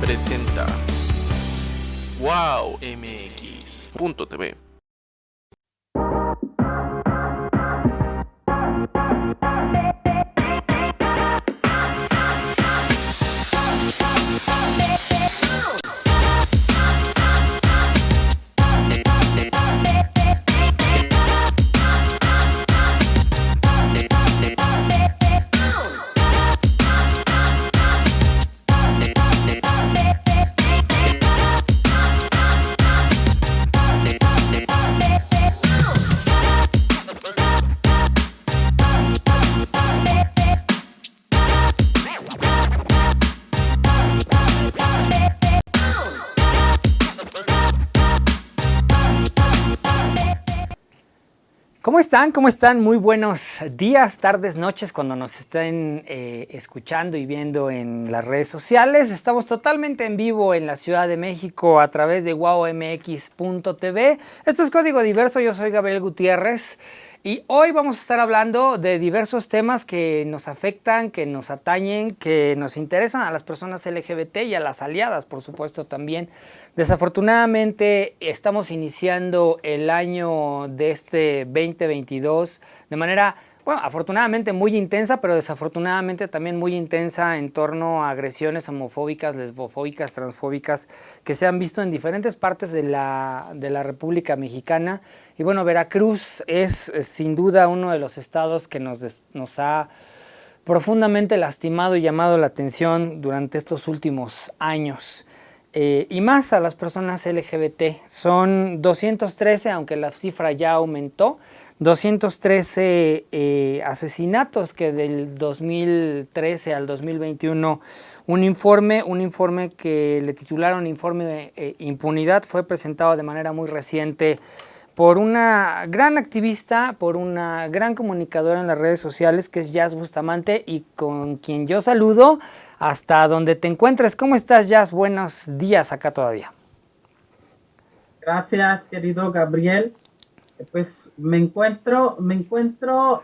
presenta wowmx.tv. ¿Cómo están? ¿Cómo están? Muy buenos días, tardes, noches cuando nos estén escuchando y viendo en las redes sociales. Estamos totalmente en vivo en la Ciudad de México a través de wowmx.tv. Esto es Código Diverso, yo soy Gabriel Gutiérrez y hoy vamos a estar hablando de diversos temas que nos afectan, que nos atañen, que nos interesan a las personas LGBT y a las aliadas, por supuesto, también. Desafortunadamente estamos iniciando el año de este 2022 de manera, bueno, afortunadamente muy intensa, pero desafortunadamente también muy intensa en torno a agresiones homofóbicas, lesbofóbicas, transfóbicas que se han visto en diferentes partes de la República Mexicana. Y bueno, Veracruz es sin duda uno de los estados que nos ha profundamente lastimado y llamado la atención durante estos últimos años. Y más a las personas LGBT. Son 213, aunque la cifra ya aumentó, 213 asesinatos que del 2013 al 2021, un informe que le titularon Informe de Impunidad, fue presentado de manera muy reciente por una gran activista, por una gran comunicadora en las redes sociales, que es Jazz Bustamante, y con quien yo saludo hasta donde te encuentres. ¿Cómo estás, Jazz? Buenos días acá todavía. Gracias, querido Gabriel. Pues me encuentro no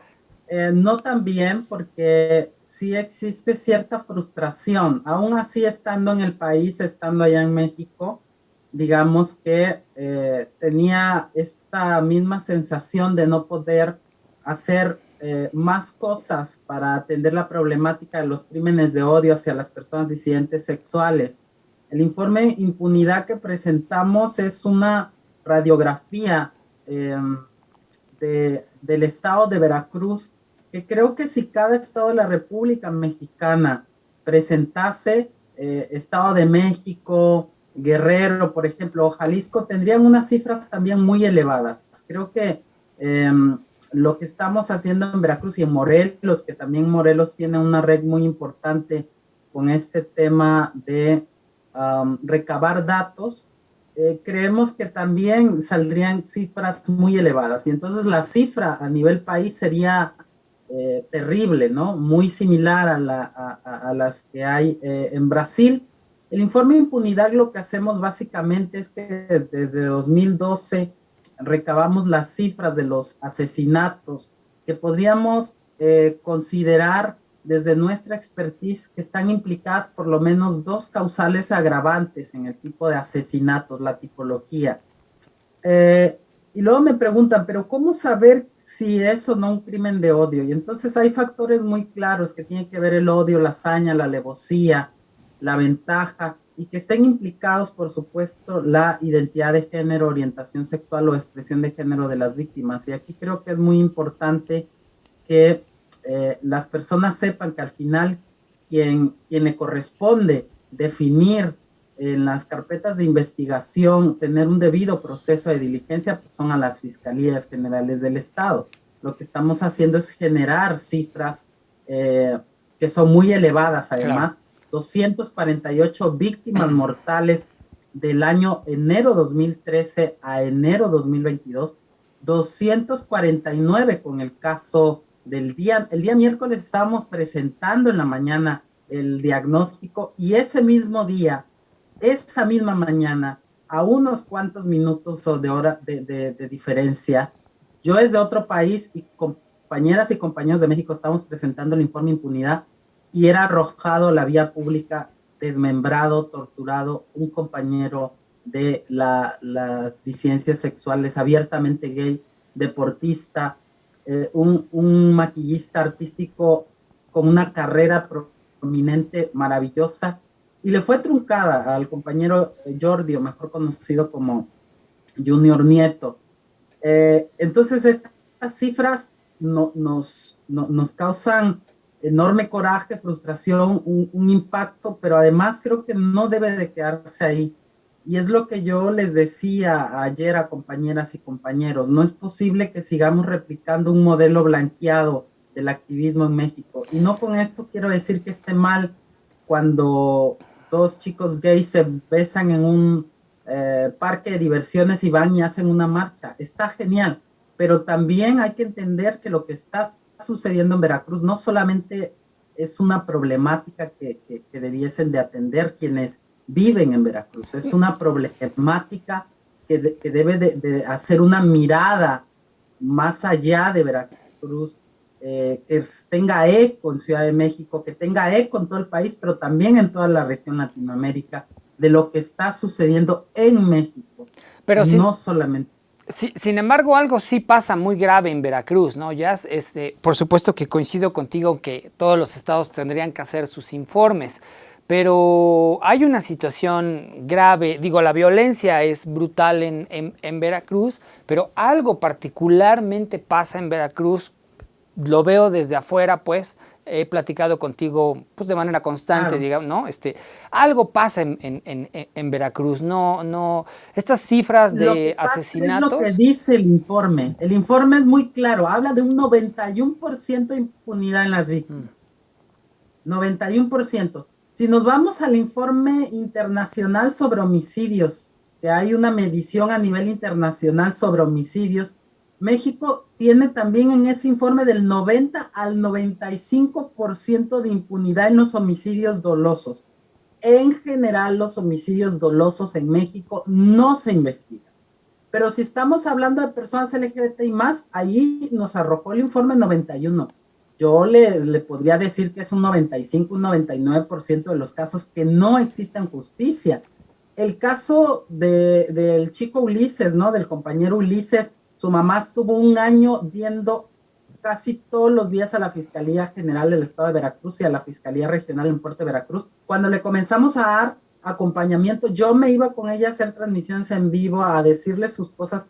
tan bien, porque sí existe cierta frustración. Aún así, estando en el país, estando allá en México, digamos que tenía esta misma sensación de no poder hacer más cosas para atender la problemática de los crímenes de odio hacia las personas disidentes sexuales. El informe Impunidad que presentamos es una radiografía del estado de Veracruz, que creo que si cada estado de la República Mexicana presentase, Estado de México, Guerrero, por ejemplo, o Jalisco, tendrían unas cifras también muy elevadas. Creo que lo que estamos haciendo en Veracruz y en Morelos, que también Morelos tiene una red muy importante con este tema de recabar datos, creemos que también saldrían cifras muy elevadas. Y entonces la cifra a nivel país sería terrible, ¿no? Muy similar a las que hay en Brasil. El informe Impunidad, lo que hacemos básicamente es que desde 2012 recabamos las cifras de los asesinatos que podríamos considerar desde nuestra expertise que están implicadas por lo menos dos causales agravantes en el tipo de asesinatos, la tipología. Y luego me preguntan, ¿pero cómo saber si es o no un crimen de odio? Y entonces hay factores muy claros que tienen que ver el odio, la hazaña, la alevosía, la ventaja, y que estén implicados, por supuesto, la identidad de género, orientación sexual o expresión de género de las víctimas. Y aquí creo que es muy importante que las personas sepan que al final quien le corresponde definir en las carpetas de investigación, tener un debido proceso de diligencia, pues son a las fiscalías generales del Estado. Lo que estamos haciendo es generar cifras que son muy elevadas, además. Claro. 248 víctimas mortales del año enero 2013 a enero 2022, 249 con el caso del día. El día miércoles estábamos presentando en la mañana el diagnóstico, y ese mismo día, esa misma mañana, a unos cuantos minutos o de hora de diferencia, yo desde otro país y compañeras y compañeros de México estábamos presentando el informe Impunidad, y era arrojado a la vía pública desmembrado, torturado, un compañero de las disidencias sexuales, abiertamente gay, deportista, un maquillista artístico con una carrera prominente, maravillosa, y le fue truncada al compañero Jordi, o mejor conocido como Junior Nieto. Entonces estas cifras nos causan enorme coraje, frustración, un impacto, pero además creo que no debe de quedarse ahí. Y es lo que yo les decía ayer a compañeras y compañeros, no es posible que sigamos replicando un modelo blanqueado del activismo en México. Y no con esto quiero decir que esté mal cuando dos chicos gays se besan en un parque de diversiones y van y hacen una marcha. Está genial, pero también hay que entender que lo que está sucediendo en Veracruz no solamente es una problemática que debiesen de atender quienes viven en Veracruz, es una problemática que debe de hacer una mirada más allá de Veracruz, que tenga eco en Ciudad de México, que tenga eco en todo el país, pero también en toda la región Latinoamérica, de lo que está sucediendo en México, pero no solamente. Sin embargo, algo sí pasa muy grave en Veracruz, ¿no, Jazz? Por supuesto que coincido contigo que todos los estados tendrían que hacer sus informes, pero hay una situación grave, digo, la violencia es brutal en Veracruz, pero algo particularmente pasa en Veracruz, lo veo desde afuera, pues, he platicado contigo pues, de manera constante, claro. Digamos, ¿no? Algo pasa en Veracruz, no, estas cifras de asesinatos. Es lo que dice el informe es muy claro, habla de un 91% de impunidad en las víctimas, 91%. Si nos vamos al informe internacional sobre homicidios, que hay una medición a nivel internacional sobre homicidios, México tiene también en ese informe del 90 al 95% de impunidad en los homicidios dolosos. En general, los homicidios dolosos en México no se investigan. Pero si estamos hablando de personas LGBT y más, ahí nos arrojó el informe 91. Yo le podría decir que es un 95, un 99% de los casos que no existen justicia. El caso del chico Ulises, ¿no? Del compañero Ulises, su mamá estuvo un año viendo casi todos los días a la Fiscalía General del Estado de Veracruz y a la Fiscalía Regional en Puerto de Veracruz. Cuando le comenzamos a dar acompañamiento, yo me iba con ella a hacer transmisiones en vivo, a decirle sus cosas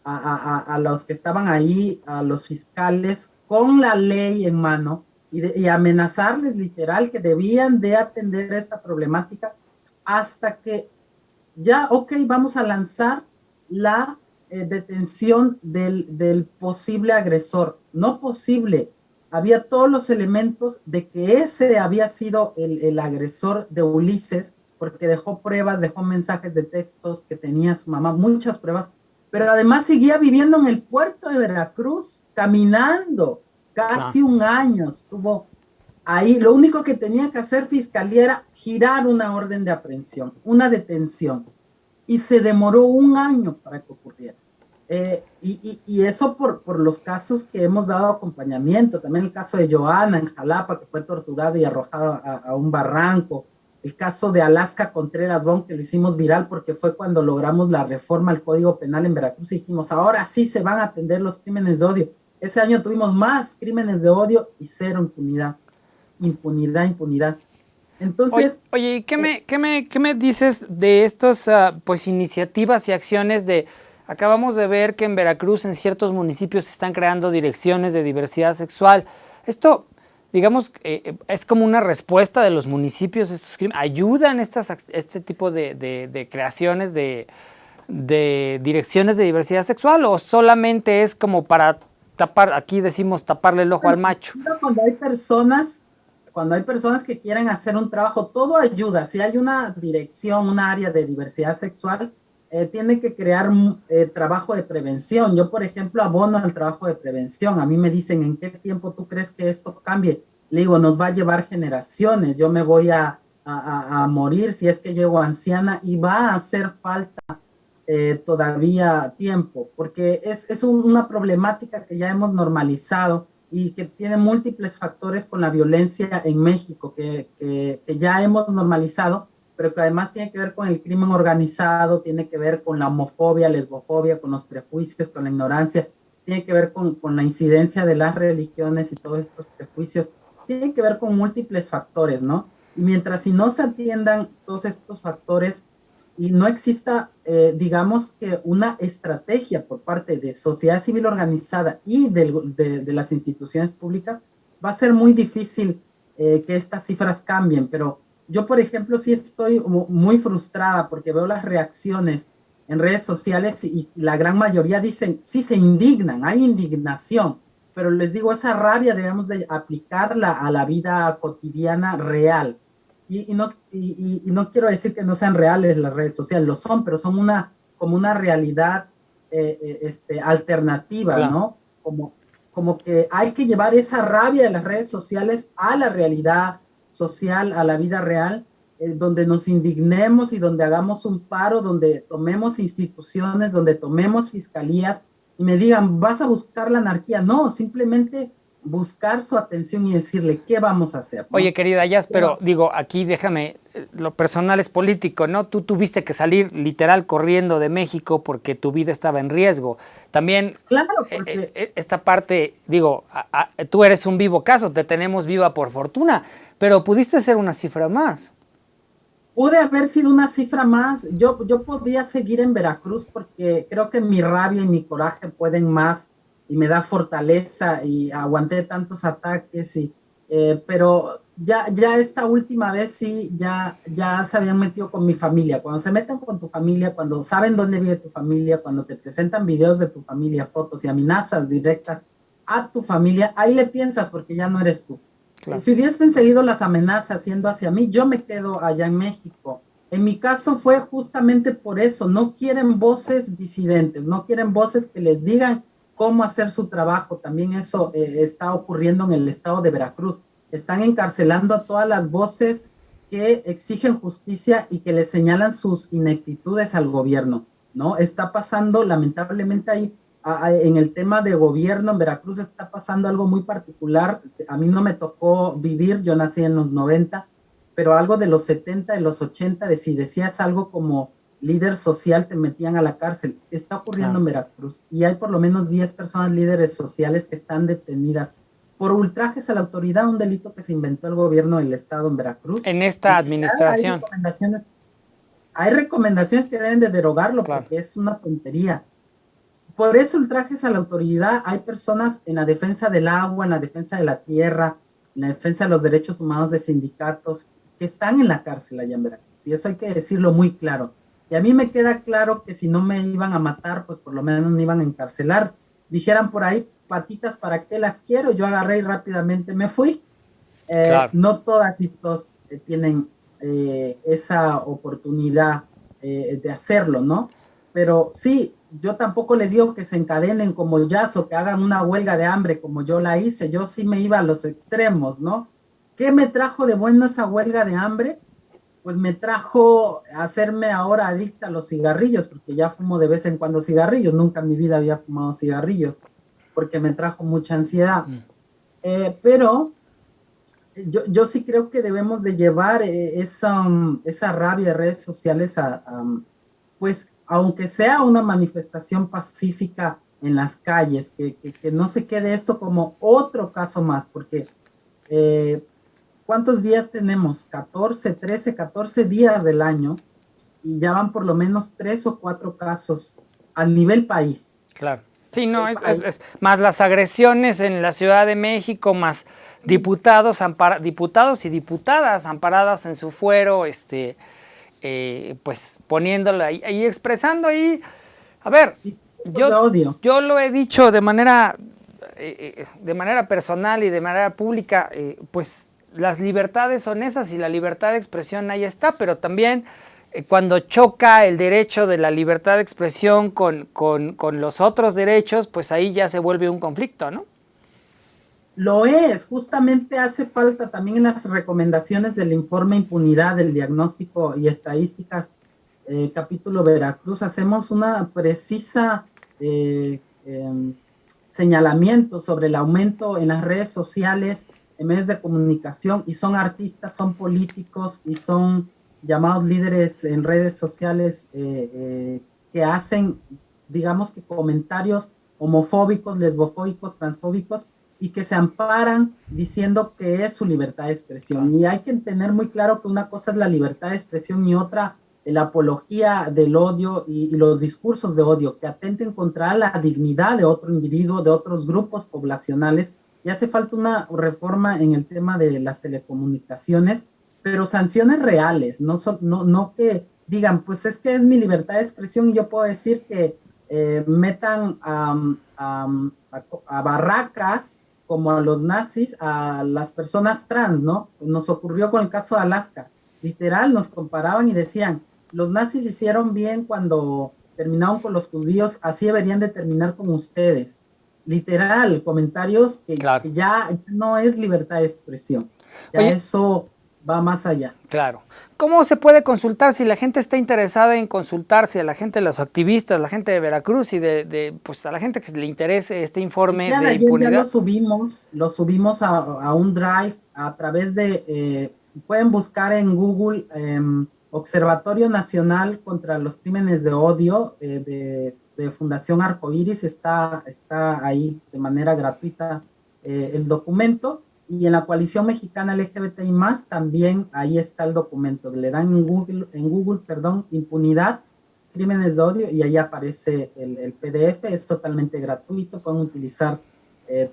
a los que estaban ahí, a los fiscales, con la ley en mano, y amenazarles literal que debían de atender esta problemática hasta que ya, ok, vamos a lanzar la detención del posible agresor. No posible, había todos los elementos de que ese había sido el agresor de Ulises, porque dejó pruebas, dejó mensajes de textos que tenía su mamá, muchas pruebas, pero además seguía viviendo en el puerto de Veracruz, caminando, casi un año estuvo ahí. Lo único que tenía que hacer Fiscalía era girar una orden de aprehensión, una detención, y se demoró un año para que ocurriera. Y eso por los casos que hemos dado acompañamiento, también el caso de Joana en Jalapa, que fue torturada y arrojada a un barranco, el caso de Alaska Contreras Bon, que lo hicimos viral porque fue cuando logramos la reforma al Código Penal en Veracruz y dijimos, ahora sí se van a atender los crímenes de odio. Ese año tuvimos más crímenes de odio y cero impunidad. Impunidad. Entonces, oye, ¿qué me dices de estas pues iniciativas y acciones de... Acabamos de ver que en Veracruz, en ciertos municipios, se están creando direcciones de diversidad sexual. Esto, digamos, es como una respuesta de los municipios, estos crímenes. ¿Ayudan este tipo de creaciones de direcciones de diversidad sexual o solamente es como para tapar, aquí decimos taparle el ojo al macho? Cuando hay personas que quieren hacer un trabajo, todo ayuda. Si hay una dirección, un área de diversidad sexual, tiene que crear trabajo de prevención. Yo, por ejemplo, abono al trabajo de prevención. A mí me dicen, ¿en qué tiempo tú crees que esto cambie? Le digo, nos va a llevar generaciones. Yo me voy a morir si es que llego anciana y va a hacer falta todavía tiempo, porque es una problemática que ya hemos normalizado y que tiene múltiples factores con la violencia en México, que ya hemos normalizado, pero que además tiene que ver con el crimen organizado, tiene que ver con la homofobia, lesbofobia, con los prejuicios, con la ignorancia, tiene que ver con la incidencia de las religiones y todos estos prejuicios, tiene que ver con múltiples factores, ¿no? Y mientras si no se atiendan todos estos factores y no exista, digamos que una estrategia por parte de sociedad civil organizada y de las instituciones públicas, va a ser muy difícil que estas cifras cambien. Pero yo, por ejemplo, sí estoy muy frustrada porque veo las reacciones en redes sociales y la gran mayoría dicen, sí se indignan, hay indignación, pero les digo, esa rabia debemos de aplicarla a la vida cotidiana real. Y no quiero decir que no sean reales las redes sociales, lo son, pero son como una realidad alternativa, Claro. ¿no? Como que hay que llevar esa rabia de las redes sociales a la realidad social, a la vida real, donde nos indignemos y donde hagamos un paro, donde tomemos instituciones, donde tomemos fiscalías y me digan, vas a buscar la anarquía. No, simplemente buscar su atención y decirle qué vamos a hacer, ¿no? Oye, querida Jazz, pero digo, aquí déjame, lo personal es político, ¿no? Tú tuviste que salir literal corriendo de México porque tu vida estaba en riesgo. También Claro, porque esta parte, digo, tú eres un vivo caso, te tenemos viva por fortuna, pero pudiste ser una cifra más. pude haber sido una cifra más. Yo podía seguir en Veracruz porque creo que mi rabia y mi coraje pueden más y me da fortaleza y aguanté tantos ataques pero ya esta última vez sí, ya se habían metido con mi familia. Cuando se meten con tu familia, cuando saben dónde vive tu familia, cuando te presentan videos de tu familia, fotos y amenazas directas a tu familia, ahí le piensas porque ya no eres tú. Claro. Si hubiesen seguido las amenazas siendo hacia mí, yo me quedo allá en México. En mi caso fue justamente por eso. No quieren voces disidentes, no quieren voces que les digan cómo hacer su trabajo. También eso está ocurriendo en el estado de Veracruz. Están encarcelando a todas las voces que exigen justicia y que le señalan sus ineptitudes al gobierno, ¿no? Está pasando lamentablemente ahí en el tema de gobierno en Veracruz está pasando algo muy particular. A mí no me tocó vivir, yo nací en los 90, pero algo de los 70, de los 80, de si decías algo como líder social te metían a la cárcel. Está ocurriendo en Veracruz y hay por lo menos 10 personas líderes sociales que están detenidas por ultrajes a la autoridad, un delito que se inventó el gobierno del estado en Veracruz. En esta administración. Hay recomendaciones que deben de derogarlo porque es una tontería. Por eso ultrajes a la autoridad, hay personas en la defensa del agua, en la defensa de la tierra, en la defensa de los derechos humanos de sindicatos, que están en la cárcel allá en Veracruz. Y eso hay que decirlo muy claro. Y a mí me queda claro que si no me iban a matar, pues por lo menos me iban a encarcelar. Dijeran por ahí, patitas, ¿para qué las quiero? Yo agarré y rápidamente me fui. No todas y todos tienen esa oportunidad de hacerlo, ¿no? Pero sí, yo tampoco les digo que se encadenen como Jazz o que hagan una huelga de hambre como yo la hice. Yo sí me iba a los extremos, ¿no? ¿Qué me trajo de bueno esa huelga de hambre? Pues me trajo hacerme ahora adicta a los cigarrillos, porque ya fumo de vez en cuando cigarrillos. Nunca en mi vida había fumado cigarrillos, porque me trajo mucha ansiedad. Pero yo sí creo que debemos de llevar esa rabia de redes sociales pues aunque sea una manifestación pacífica en las calles, que no se quede esto como otro caso más, porque ¿cuántos días tenemos? 14, 13, 14 días del año y ya van por lo menos 3 o 4 casos a nivel país. Claro. Sí, no, es más las agresiones en la Ciudad de México, más diputados y diputadas amparadas en su fuero, pues poniéndolo ahí, expresando ahí, a ver, yo lo he dicho de manera personal y de manera pública, pues las libertades son esas y la libertad de expresión ahí está, pero también cuando choca el derecho de la libertad de expresión con los otros derechos, pues ahí ya se vuelve un conflicto, ¿no? Lo es, justamente hace falta también en las recomendaciones del informe Impunidad, del diagnóstico y estadísticas, capítulo Veracruz, hacemos una precisa señalamientos sobre el aumento en las redes sociales, en medios de comunicación, y son artistas, son políticos y son llamados líderes en redes sociales que hacen, digamos que comentarios homofóbicos, lesbofóbicos, transfóbicos, y que se amparan diciendo que es su libertad de expresión. Y hay que tener muy claro que una cosa es la libertad de expresión y otra la apología del odio y los discursos de odio que atenten contra la dignidad de otro individuo, de otros grupos poblacionales. Y hace falta una reforma en el tema de las telecomunicaciones, pero sanciones reales, no que digan, pues es que es mi libertad de expresión y yo puedo decir que metan a barracas como a los nazis, a las personas trans, ¿no? Nos ocurrió con el caso de Alaska. Literal, nos comparaban y decían, los nazis hicieron bien cuando terminaron con los judíos, así deberían de terminar con ustedes. Literal, comentarios que ya no es libertad de expresión. Ya Oye, eso va más allá. Claro. ¿Cómo se puede consultar si la gente está interesada en consultarse, a la gente, los activistas, la gente de Veracruz y pues a la gente que le interese este informe de impunidad? Ya lo subimos a un drive a través de, pueden buscar en Google Observatorio Nacional contra los Crímenes de Odio de Fundación Arcoíris, está ahí de manera gratuita el documento. Y en la Coalición Mexicana LGBTI+, también ahí está el documento. Le dan en Google, impunidad, crímenes de odio, y ahí aparece el PDF. Es totalmente gratuito, pueden utilizar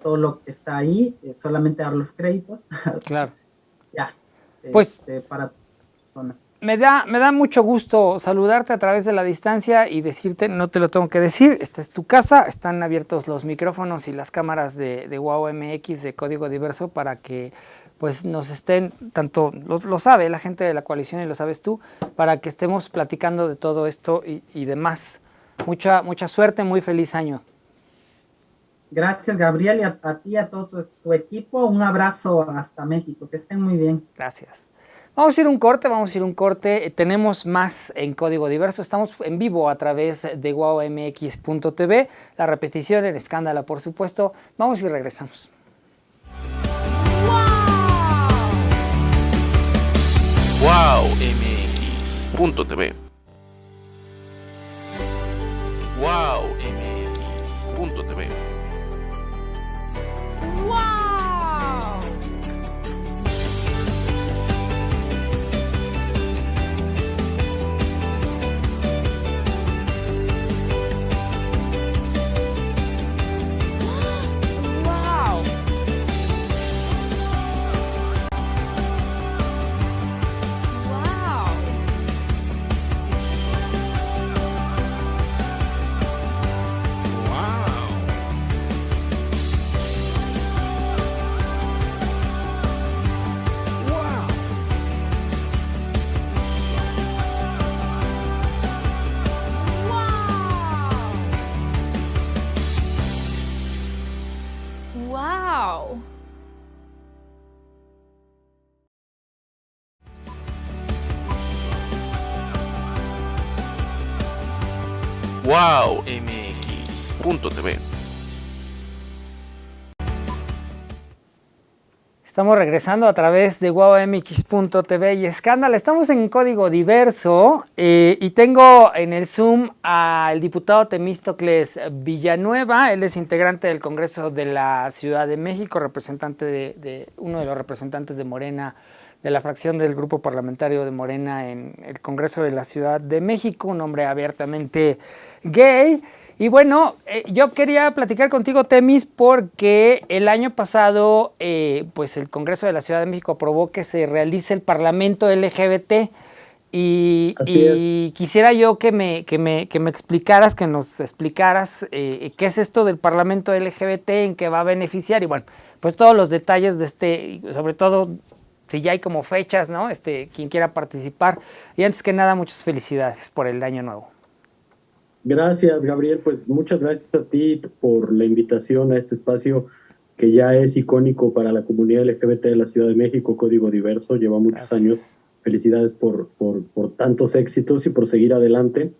todo lo que está ahí, solamente dar los créditos. Claro. Ya, pues para persona. Me da mucho gusto saludarte a través de la distancia y decirte, no te lo tengo que decir, esta es tu casa, están abiertos los micrófonos y las cámaras de WOW MX de Código Diverso para que pues nos estén, tanto lo sabe la gente de la coalición y lo sabes tú, para que estemos platicando de todo esto y demás. Mucha suerte, muy feliz año. Gracias, Gabriel, y a ti y a todo tu equipo, un abrazo hasta México, que estén muy bien. Gracias. Vamos a ir un corte, tenemos más en Código Diverso, estamos en vivo a través de wowmx.tv, la repetición en Escándala, por supuesto. Vamos y regresamos. wowmx.tv wowmx.tv wowmx.tv. Estamos regresando a través de wowmx.tv y Escándala. Estamos en Código Diverso y tengo en el Zoom al diputado Temístocles Villanueva. Él es integrante del Congreso de la Ciudad de México, representante uno de los representantes de Morena, de la fracción del grupo parlamentario de Morena en el Congreso de la Ciudad de México, un hombre abiertamente gay. Y bueno, yo quería platicar contigo, Temis, porque el año pasado pues el Congreso de la Ciudad de México aprobó que se realice el Parlamento LGBT y quisiera yo que me explicaras, que nos explicaras qué es esto del Parlamento LGBT, en qué va a beneficiar y bueno, pues todos los detalles de sobre todo si ya hay como fechas, ¿no? Quien quiera participar. Y antes que nada, muchas felicidades por el año nuevo. Gracias, Gabriel. Pues muchas gracias a ti por la invitación a este espacio que ya es icónico para la comunidad LGBT de la Ciudad de México, Código Diverso. Lleva muchos años. Felicidades por tantos éxitos y por seguir adelante.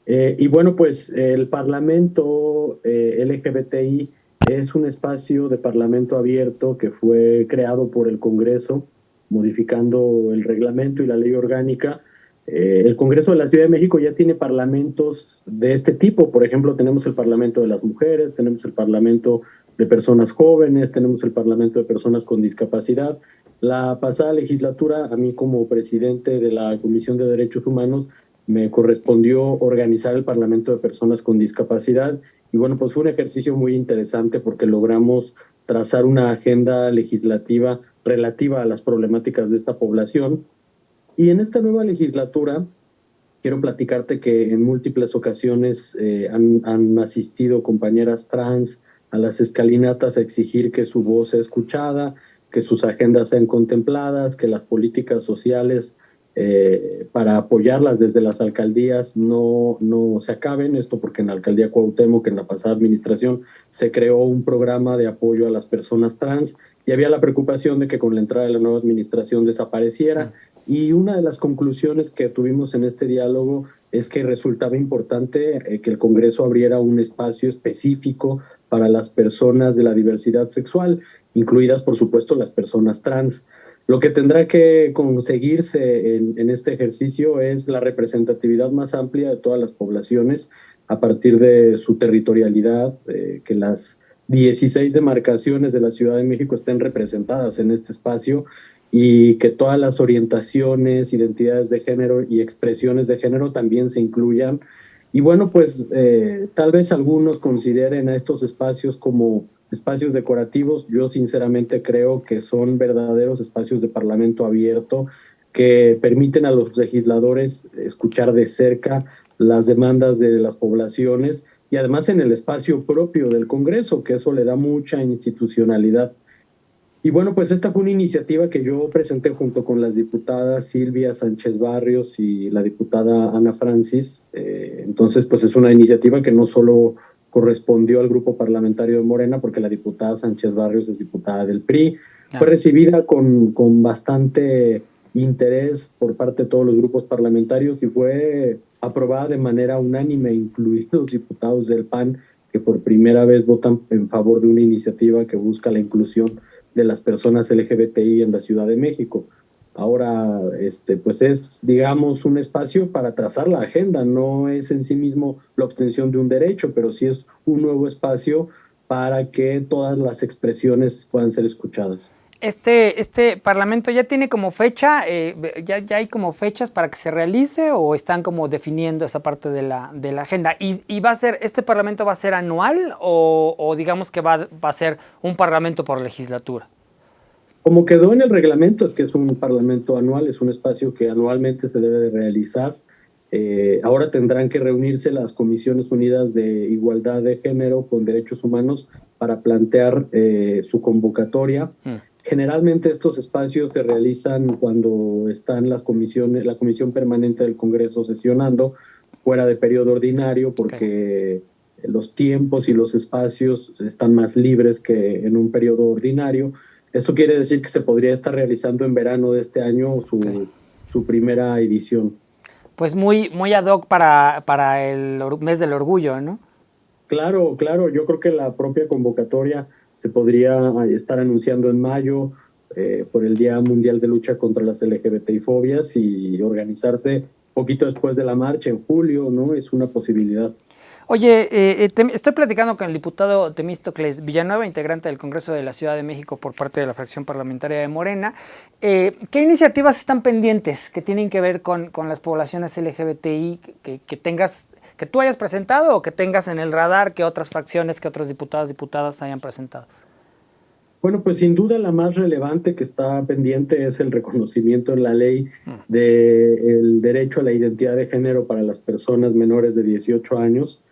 Y bueno, pues el Parlamento LGBTI Es un espacio de parlamento abierto que fue creado por el Congreso, modificando el reglamento y la ley orgánica. El Congreso de la Ciudad de México ya tiene parlamentos de este tipo. Por ejemplo, tenemos el Parlamento de las Mujeres, tenemos el Parlamento de Personas Jóvenes, tenemos el Parlamento de Personas con Discapacidad. La pasada legislatura, a mí como presidente de la Comisión de Derechos Humanos, me correspondió organizar el Parlamento de Personas con Discapacidad. Y bueno, pues fue un ejercicio muy interesante porque logramos trazar una agenda legislativa relativa a las problemáticas de esta población. Y en esta nueva legislatura, quiero platicarte que en múltiples ocasiones han asistido compañeras trans a las escalinatas a exigir que su voz sea escuchada, que sus agendas sean contempladas, que las políticas sociales para apoyarlas desde las alcaldías no se acaben. Esto porque en la alcaldía Cuauhtémoc, en la pasada administración, se creó un programa de apoyo a las personas trans y había la preocupación de que con la entrada de la nueva administración desapareciera. Y una de las conclusiones que tuvimos en este diálogo es que resultaba importante que el Congreso abriera un espacio específico para las personas de la diversidad sexual, incluidas, por supuesto, las personas trans. Lo que tendrá que conseguirse en este ejercicio es la representatividad más amplia de todas las poblaciones a partir de su territorialidad, que las 16 demarcaciones de la Ciudad de México estén representadas en este espacio y que todas las orientaciones, identidades de género y expresiones de género también se incluyan. Y bueno, pues tal vez algunos consideren a estos espacios como espacios decorativos. Yo sinceramente creo que son verdaderos espacios de parlamento abierto que permiten a los legisladores escuchar de cerca las demandas de las poblaciones y además en el espacio propio del Congreso, que eso le da mucha institucionalidad. Y bueno, pues esta fue una iniciativa que yo presenté junto con las diputadas Silvia Sánchez Barrios y la diputada Ana Francis. Entonces, pues es una iniciativa que no solo correspondió al grupo parlamentario de Morena, porque la diputada Sánchez Barrios es diputada del PRI. Fue recibida con bastante interés por parte de todos los grupos parlamentarios y fue aprobada de manera unánime, incluidos los diputados del PAN, que por primera vez votan en favor de una iniciativa que busca la inclusión de las personas LGBTI en la Ciudad de México. Ahora, pues es, digamos, un espacio para trazar la agenda. No es en sí mismo la obtención de un derecho, pero sí es un nuevo espacio para que todas las expresiones puedan ser escuchadas. ¿Este parlamento ya tiene como fecha, ya hay como fechas para que se realice o están como definiendo esa parte de la agenda? ¿Y va a ser, este parlamento va a ser anual o digamos que va a ser un parlamento por legislatura? Como quedó en el reglamento, es que es un parlamento anual, es un espacio que anualmente se debe de realizar. Ahora tendrán que reunirse las Comisiones Unidas de Igualdad de Género con Derechos Humanos para plantear su convocatoria. Generalmente estos espacios se realizan cuando están las comisiones, la Comisión Permanente del Congreso sesionando fuera de periodo ordinario, porque los tiempos y los espacios están más libres que en un periodo ordinario. Esto quiere decir que se podría estar realizando en verano de este año su primera edición. Pues muy ad hoc para el mes del orgullo, ¿no? Claro, yo creo que la propia convocatoria se podría estar anunciando en mayo por el Día Mundial de Lucha contra las LGBTI-fobias y organizarse poquito después de la marcha en julio, ¿no? Es una posibilidad. Oye, estoy platicando con el diputado Temístocles Villanueva, integrante del Congreso de la Ciudad de México por parte de la fracción parlamentaria de Morena. ¿Qué iniciativas están pendientes que tienen que ver con las poblaciones LGBTI que tú hayas presentado o que tengas en el radar que otras fracciones, que otros diputadas hayan presentado? Bueno, pues sin duda la más relevante que está pendiente es el reconocimiento en la ley del derecho a la identidad de género para las personas menores de 18 años.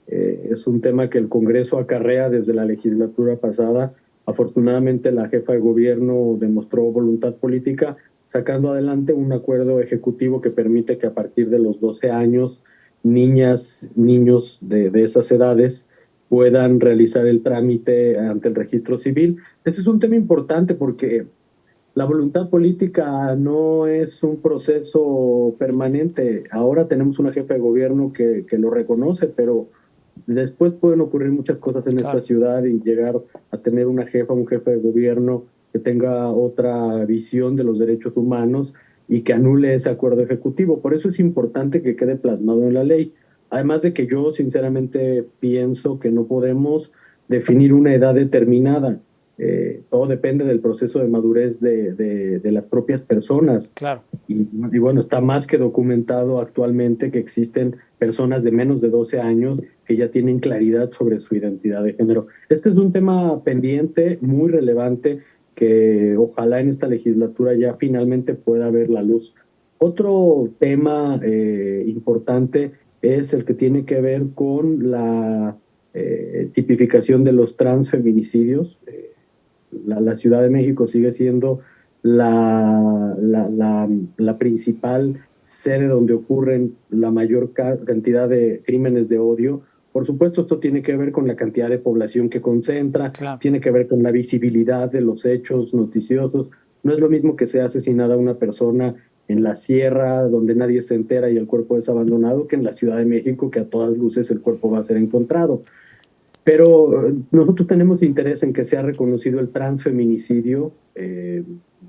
Es un tema que el Congreso acarrea desde la legislatura pasada. Afortunadamente la jefa de gobierno demostró voluntad política, sacando adelante un acuerdo ejecutivo que permite que a partir de los 12 años, niños de esas edades puedan realizar el trámite ante el registro civil. Ese es un tema importante porque la voluntad política no es un proceso permanente. Ahora tenemos una jefa de gobierno que lo reconoce, pero después pueden ocurrir muchas cosas en esta ciudad y llegar a tener una jefa, un jefe de gobierno que tenga otra visión de los derechos humanos y que anule ese acuerdo ejecutivo. Por eso es importante que quede plasmado en la ley. Además de que yo sinceramente pienso que no podemos definir una edad determinada. Todo depende del proceso de madurez de las propias personas. Claro. Y bueno, está más que documentado actualmente que existen personas de menos de 12 años que ya tienen claridad sobre su identidad de género. Este es un tema pendiente, muy relevante, que ojalá en esta legislatura ya finalmente pueda ver la luz. Otro tema importante es el que tiene que ver con la tipificación de los transfeminicidios. La Ciudad de México sigue siendo la principal sede donde ocurren la mayor cantidad de crímenes de odio. Por supuesto, esto tiene que ver con la cantidad de población que concentra, tiene que ver con la visibilidad de los hechos noticiosos. No es lo mismo que sea asesinada una persona en la sierra, donde nadie se entera y el cuerpo es abandonado, que en la Ciudad de México, que a todas luces el cuerpo va a ser encontrado. Pero nosotros tenemos interés en que sea reconocido el transfeminicidio.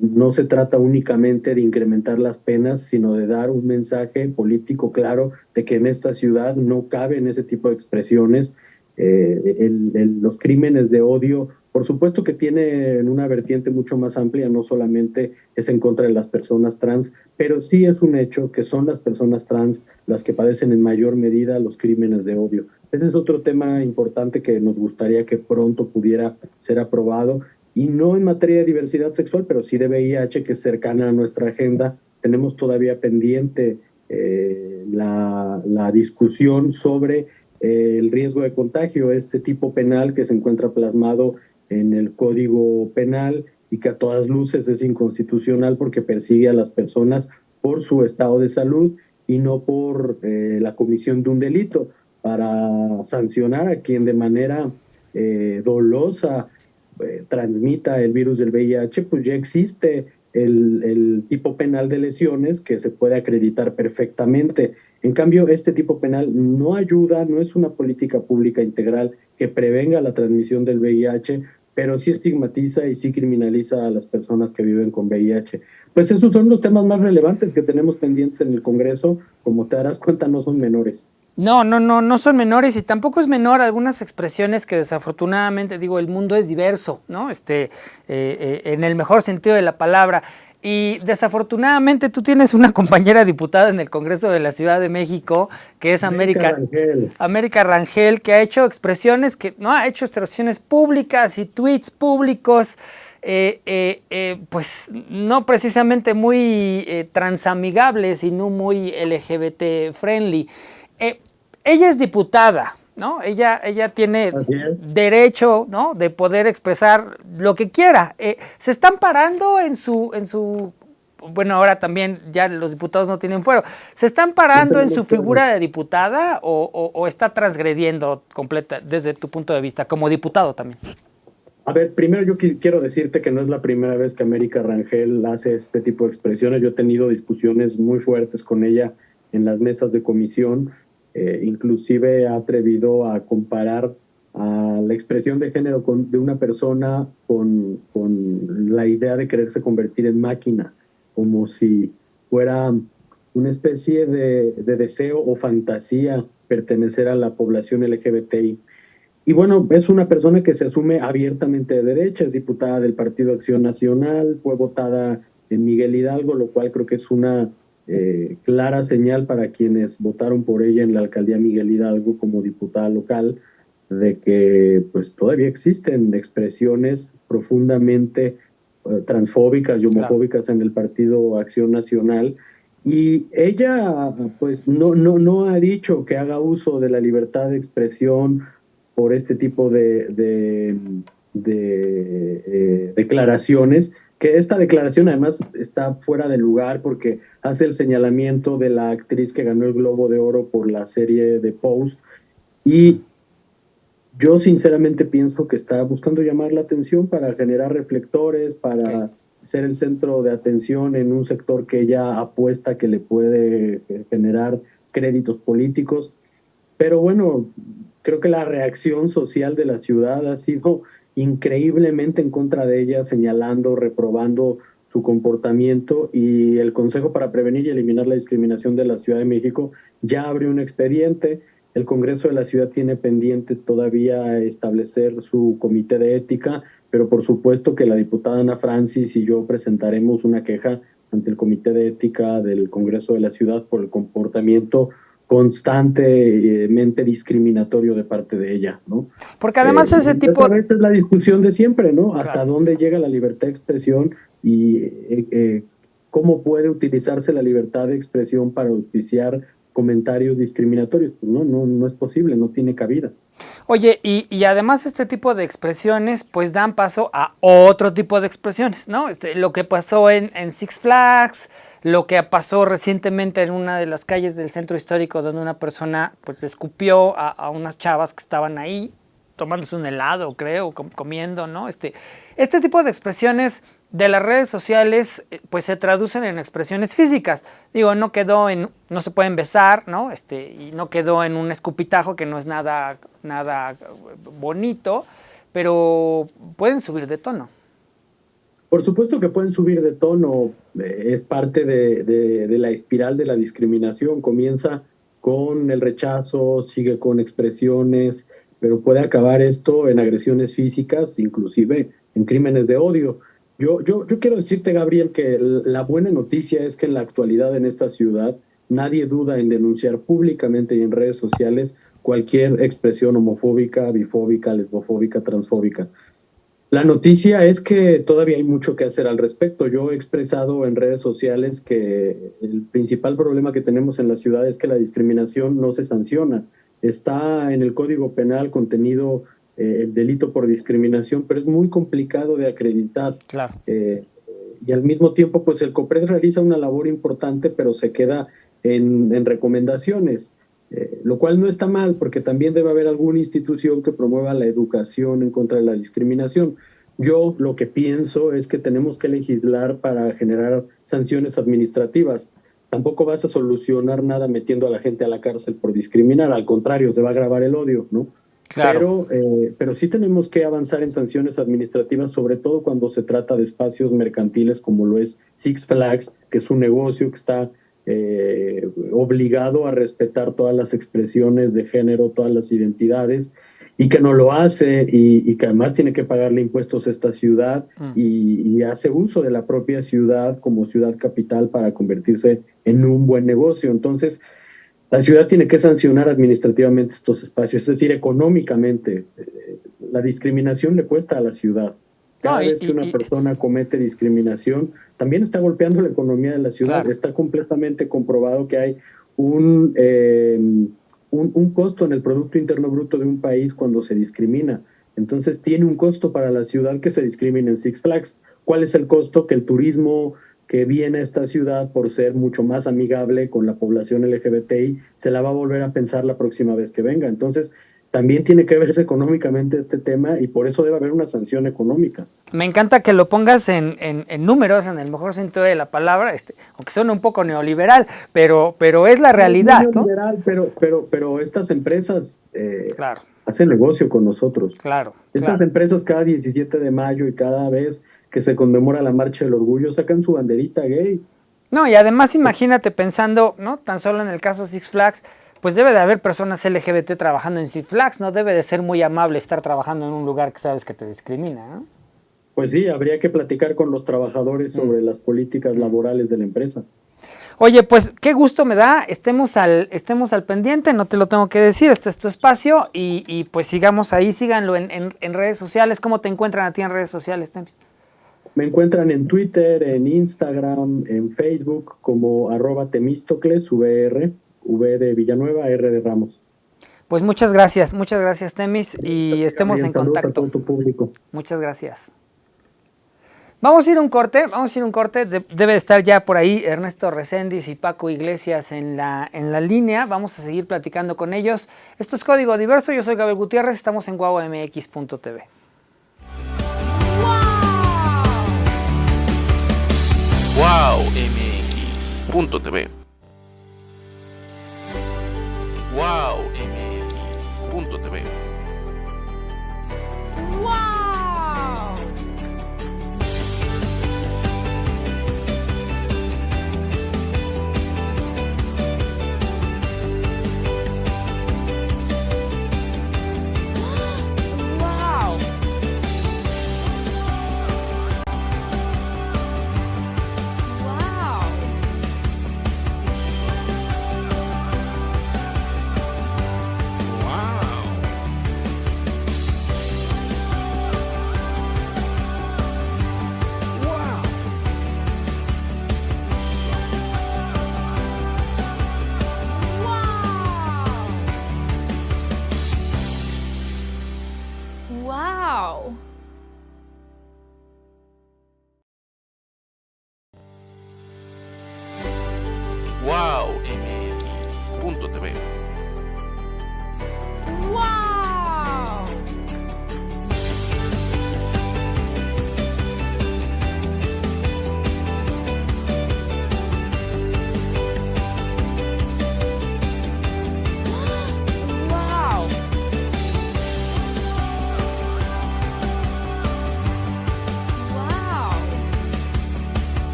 No se trata únicamente de incrementar las penas, sino de dar un mensaje político claro de que en esta ciudad no caben ese tipo de expresiones. Los crímenes de odio, por supuesto que tienen una vertiente mucho más amplia, no solamente es en contra de las personas trans, pero sí es un hecho que son las personas trans las que padecen en mayor medida los crímenes de odio. Ese es otro tema importante que nos gustaría que pronto pudiera ser aprobado, y no en materia de diversidad sexual, pero sí de VIH, que es cercana a nuestra agenda. Tenemos todavía pendiente la discusión sobre el riesgo de contagio, este tipo penal que se encuentra plasmado en el Código Penal y que a todas luces es inconstitucional porque persigue a las personas por su estado de salud y no por la comisión de un delito, para sancionar a quien de manera dolosa transmita el virus del VIH. Pues ya existe el tipo penal de lesiones que se puede acreditar perfectamente. En cambio, este tipo penal no ayuda, no es una política pública integral que prevenga la transmisión del VIH, pero sí estigmatiza y sí criminaliza a las personas que viven con VIH. Pues esos son los temas más relevantes que tenemos pendientes en el Congreso. Como te darás cuenta, no son menores. No son menores, y tampoco es menor algunas expresiones que desafortunadamente, digo, el mundo es diverso, ¿no? En el mejor sentido de la palabra. Y desafortunadamente tú tienes una compañera diputada en el Congreso de la Ciudad de México, que es América Rangel, que ha hecho expresiones, públicas y tweets públicos, pues no precisamente muy transamigables y no muy LGBT friendly. Ella es diputada, ¿no? Ella tiene derecho, ¿no?, de poder expresar lo que quiera. Se están parando en su bueno, ahora también ya los diputados no tienen fuero. ¿Se están parando en su figura de diputada o está transgrediendo completa desde tu punto de vista como diputado también? A ver, primero yo quiero decirte que no es la primera vez que América Rangel hace este tipo de expresiones. Yo he tenido discusiones muy fuertes con ella en las mesas de comisión. Inclusive ha atrevido a comparar a la expresión de género de una persona con la idea de quererse convertir en máquina, como si fuera una especie de deseo o fantasía pertenecer a la población LGBTI. Y bueno, es una persona que se asume abiertamente de derecha, es diputada del Partido Acción Nacional, fue votada en Miguel Hidalgo, lo cual creo que es una clara señal para quienes votaron por ella en la alcaldía Miguel Hidalgo como diputada local, de que pues todavía existen expresiones profundamente transfóbicas y homofóbicas en el Partido Acción Nacional. Y ella pues no ha dicho que haga uso de la libertad de expresión por este tipo de declaraciones, que esta declaración además está fuera de lugar porque hace el señalamiento de la actriz que ganó el Globo de Oro por la serie de Pose, y yo sinceramente pienso que está buscando llamar la atención para generar reflectores, para ser el centro de atención en un sector que ella apuesta que le puede generar créditos políticos. Pero bueno, creo que la reacción social de la ciudad ha sido increíblemente en contra de ella, señalando, reprobando su comportamiento, y el Consejo para Prevenir y Eliminar la Discriminación de la Ciudad de México ya abrió un expediente. El Congreso de la Ciudad tiene pendiente todavía establecer su comité de ética, pero por supuesto que la diputada Ana Francis y yo presentaremos una queja ante el comité de ética del Congreso de la Ciudad por el comportamiento constantemente discriminatorio de parte de ella, ¿no? Porque además ese tipo... Otra vez es la discusión de siempre, ¿no? Claro. Hasta dónde llega la libertad de expresión y cómo puede utilizarse la libertad de expresión para auspiciar comentarios discriminatorios. Pues no es posible, no tiene cabida. Oye, y además este tipo de expresiones pues dan paso a otro tipo de expresiones, ¿no? Lo que pasó en Six Flags, lo que pasó recientemente en una de las calles del centro histórico, donde una persona pues escupió a unas chavas que estaban ahí tomándose un helado, creo, comiendo, ¿no? Este tipo de expresiones de las redes sociales pues se traducen en expresiones físicas. Digo, no se pueden besar, ¿no? Y no quedó en un escupitajo, que no es nada bonito, pero pueden subir de tono. Por supuesto que pueden subir de tono, es parte de la espiral de la discriminación. Comienza con el rechazo, sigue con expresiones, pero puede acabar esto en agresiones físicas, inclusive en crímenes de odio. Yo quiero decirte, Gabriel, que la buena noticia es que en la actualidad en esta ciudad nadie duda en denunciar públicamente y en redes sociales cualquier expresión homofóbica, bifóbica, lesbofóbica, transfóbica. La noticia es que todavía hay mucho que hacer al respecto. Yo he expresado en redes sociales que el principal problema que tenemos en la ciudad es que la discriminación no se sanciona. Está en el Código Penal contenido el delito por discriminación, pero es muy complicado de acreditar. Claro. Y al mismo tiempo, pues el COPRED realiza una labor importante, pero se queda en recomendaciones, lo cual no está mal, porque también debe haber alguna institución que promueva la educación en contra de la discriminación. Yo lo que pienso es que tenemos que legislar para generar sanciones administrativas. Tampoco vas a solucionar nada metiendo a la gente a la cárcel por discriminar, al contrario, se va a agravar el odio, ¿no? Claro. Pero sí tenemos que avanzar en sanciones administrativas, sobre todo cuando se trata de espacios mercantiles como lo es Six Flags, que es un negocio que está obligado a respetar todas las expresiones de género, todas las identidades, y que no lo hace, y que además tiene que pagarle impuestos a esta ciudad, y hace uso de la propia ciudad como ciudad capital para convertirse en un buen negocio. Entonces, la ciudad tiene que sancionar administrativamente estos espacios, es decir, económicamente. La discriminación le cuesta a la ciudad. Cada vez que una persona comete discriminación, también está golpeando la economía de la ciudad. Claro. Está completamente comprobado que hay un costo en el Producto Interno Bruto de un país cuando se discrimina. Entonces tiene un costo para la ciudad que se discrimine en Six Flags. ¿Cuál es el costo? Que el turismo que viene a esta ciudad, por ser mucho más amigable con la población LGBTI, se la va a volver a pensar la próxima vez que venga. Entonces, también tiene que verse económicamente este tema, y por eso debe haber una sanción económica. Me encanta que lo pongas en números, en el mejor sentido de la palabra, aunque suena un poco neoliberal, pero es la realidad, ¿no? Neoliberal, pero estas empresas claro, hacen negocio con nosotros. Claro. Estas empresas cada 17 de mayo y cada vez que se conmemora la Marcha del Orgullo sacan su banderita gay. No, y además imagínate pensando, ¿no? Tan solo en el caso Six Flags, pues debe de haber personas LGBT trabajando en Six Flags, no debe de ser muy amable estar trabajando en un lugar que sabes que te discrimina, ¿no? Pues sí, habría que platicar con los trabajadores sobre las políticas laborales de la empresa. Oye, pues qué gusto me da, estemos al pendiente, no te lo tengo que decir, este es tu espacio, y pues sigamos ahí, síganlo en redes sociales. ¿Cómo te encuentran a ti en redes sociales, Temis? Me encuentran en Twitter, en Instagram, en Facebook como @Temístocles, VR, V de Villanueva, R de Ramos. Pues muchas gracias Temis, y estemos en contacto. A todo tu público. Muchas gracias. Vamos a ir a un corte, debe estar ya por ahí Ernesto Reséndiz y Paco Iglesias en la línea, vamos a seguir platicando con ellos. Esto es Código Diverso, yo soy Gabriel Gutiérrez, estamos en guaguamx.tv. WowMX.tv. WowMX.tv.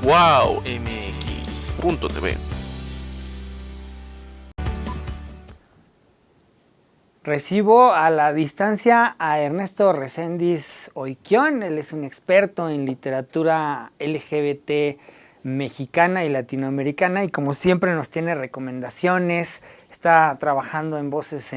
Wow MX.tv. Recibo a la distancia a Ernesto Reséndiz Oiquión. Él es un experto en literatura LGBT mexicana y latinoamericana y como siempre nos tiene recomendaciones. Está trabajando en Voces,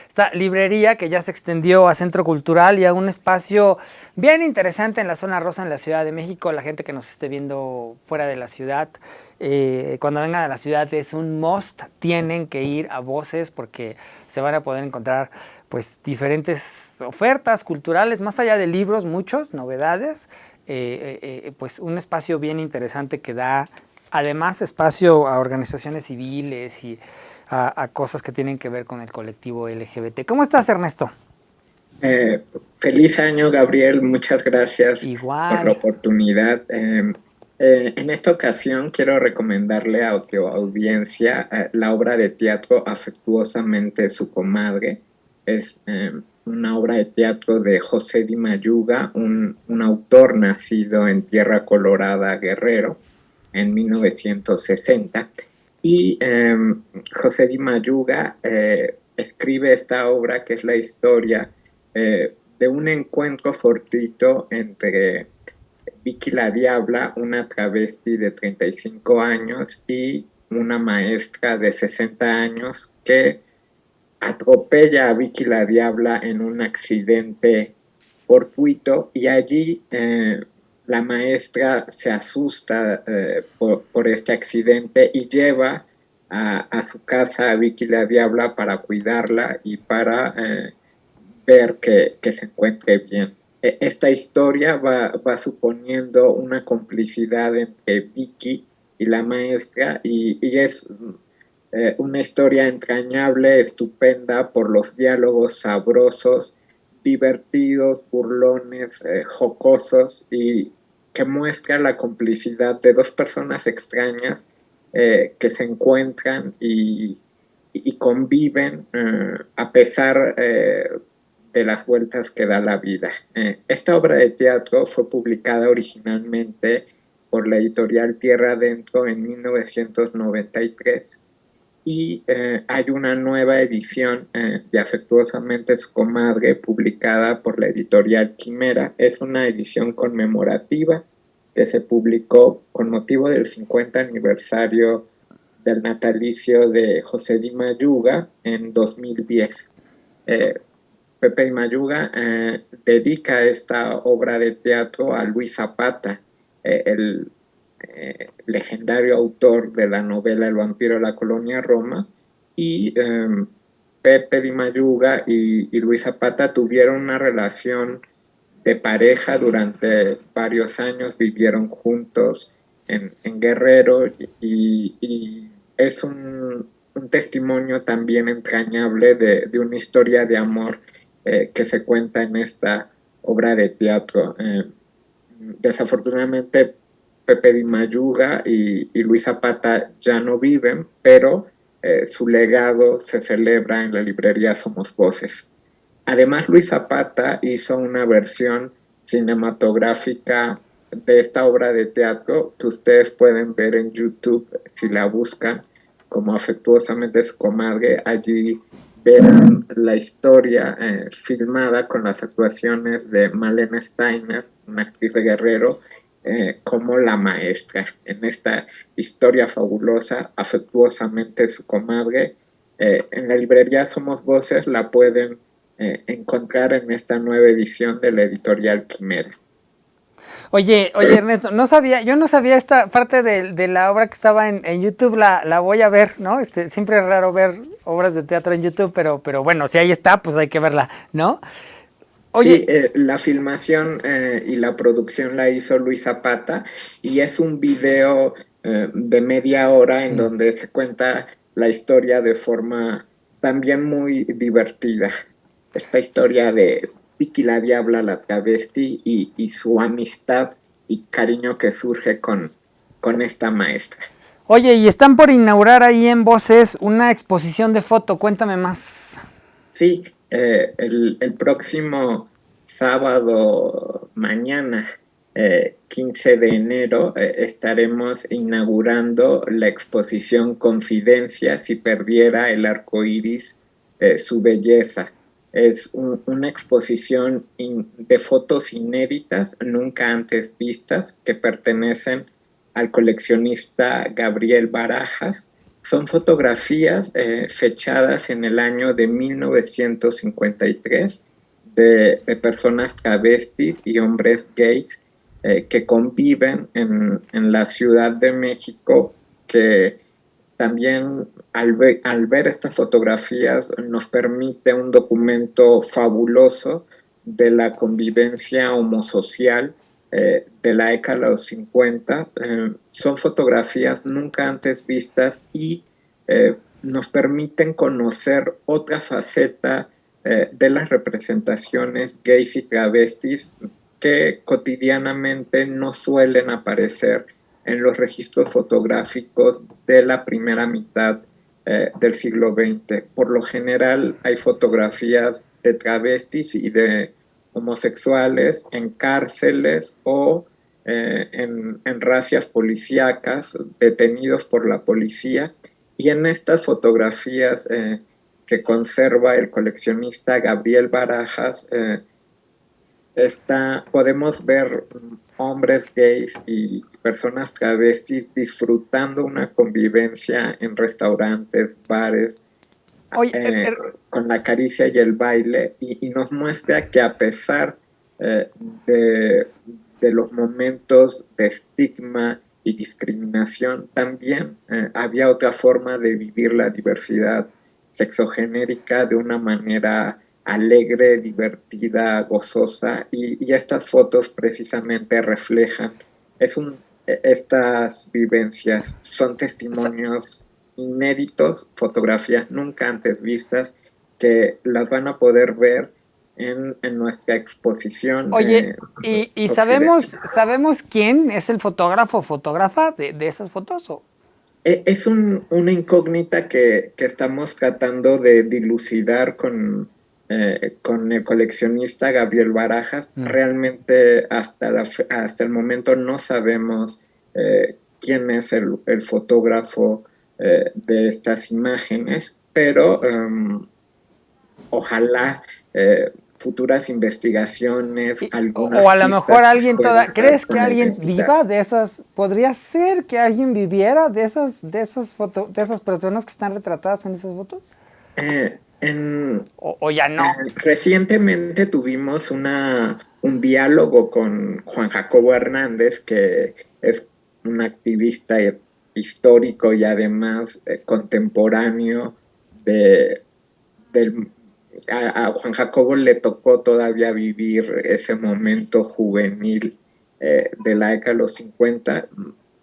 esta librería que ya se extendió a Centro Cultural y a un espacio bien interesante en la zona rosa en la Ciudad de México. La gente que nos esté viendo fuera de la ciudad, cuando vengan a la ciudad es un must, tienen que ir a Voces porque se van a poder encontrar pues diferentes ofertas culturales, más allá de libros, muchos, novedades, pues un espacio bien interesante que da además espacio a organizaciones civiles y a cosas que tienen que ver con el colectivo LGBT. ¿Cómo estás, Ernesto? Feliz año, Gabriel. Muchas gracias Igual. por la oportunidad. En esta ocasión quiero recomendarle a tu audiencia la obra de teatro Afectuosamente su comadre. Es una obra de teatro de José Di Mayuga, un autor nacido en Tierra Colorada, Guerrero, en 1960. Y José Di Mayuga escribe esta obra que es la historia de un encuentro fortuito entre Vicky la Diabla, una travesti de 35 años, y una maestra de 60 años que atropella a Vicky la Diabla en un accidente fortuito y allí la maestra se asusta por este accidente y lleva a su casa a Vicky la Diabla para cuidarla y para ver que se encuentre bien. Esta historia va suponiendo una complicidad entre Vicky y la maestra y es una historia entrañable, estupenda por los diálogos sabrosos, divertidos, burlones, jocosos y que muestra la complicidad de dos personas extrañas que se encuentran y conviven a pesar de las vueltas que da la vida. Esta obra de teatro fue publicada originalmente por la editorial Tierra Adentro en 1993 y hay una nueva edición de Afectuosamente su comadre publicada por la editorial Quimera. Es una edición conmemorativa que se publicó con motivo del 50 aniversario del natalicio de José Di Mayuga en 2010. Pepe Di Mayuga dedica esta obra de teatro a Luis Zapata, el legendario autor de la novela El vampiro de la colonia Roma, y Pepe Di Mayuga y Luis Zapata tuvieron una relación de pareja durante varios años, vivieron juntos en Guerrero y es un testimonio también entrañable de una historia de amor que se cuenta en esta obra de teatro. Desafortunadamente Pepe Di Mayuga y Luis Zapata ya no viven, pero su legado se celebra en la librería Somos Voces. Además, Luis Zapata hizo una versión cinematográfica de esta obra de teatro que ustedes pueden ver en YouTube si la buscan como Afectuosamente su comadre. Allí verán la historia filmada con las actuaciones de Malena Steiner, una actriz de Guerrero, como la maestra. En esta historia fabulosa, Afectuosamente su comadre, en la librería Somos Voces la pueden encontrar en esta nueva edición de la editorial Quimera. Oye, Ernesto, yo no sabía esta parte de la obra que estaba en YouTube, la voy a ver, ¿no? Siempre es raro ver obras de teatro en YouTube, pero bueno, si ahí está, pues hay que verla, ¿no? Oye, sí, la filmación y la producción la hizo Luis Zapata y es un video de media hora en donde se cuenta la historia de forma también muy divertida. Esta historia de Vicky la Diabla, la travesti y su amistad y cariño que surge con esta maestra. Oye, y están por inaugurar ahí en Voces una exposición de foto, cuéntame más. Sí, el próximo sábado, mañana, 15 de enero, estaremos inaugurando la exposición Confidencia si perdiera el arco iris su belleza. Es una exposición de fotos inéditas, nunca antes vistas, que pertenecen al coleccionista Gabriel Barajas. Son fotografías fechadas en el año de 1953 de personas travestis y hombres gays que conviven en la Ciudad de México, que también al ver estas fotografías nos permite un documento fabuloso de la convivencia homosocial de la década de los 50. Son fotografías nunca antes vistas y nos permiten conocer otra faceta de las representaciones gays y travestis que cotidianamente no suelen aparecer en los registros fotográficos de la primera mitad del siglo XX. Por lo general hay fotografías de travestis y de homosexuales en cárceles o en racias policíacas, detenidos por la policía, y en estas fotografías que conserva el coleccionista Gabriel Barajas podemos ver hombres gays y personas travestis disfrutando una convivencia en restaurantes, bares, Oye, con la caricia y el baile, y nos muestra que a pesar de los momentos de estigma y discriminación, también había otra forma de vivir la diversidad sexogenérica de una manera alegre, divertida, gozosa, y estas fotos precisamente reflejan, estas vivencias son testimonios inéditos, fotografías nunca antes vistas, que las van a poder ver en nuestra exposición. Oye, ¿y sabemos quién es el fotógrafo o fotógrafa de esas fotos? ¿O? Es una incógnita que estamos tratando de dilucidar con el coleccionista Gabriel Barajas. Realmente hasta el momento no sabemos quién es el fotógrafo de estas imágenes, pero ojalá futuras investigaciones, algunas O a lo mejor alguien ¿crees que alguien identidad. viva de esas? ¿Podría ser que alguien viviera de esas personas que están retratadas en esas fotos? O ya no. Recientemente tuvimos un diálogo con Juan Jacobo Hernández, que es un activista histórico y además contemporáneo a Juan Jacobo le tocó todavía vivir ese momento juvenil de la década de los 50.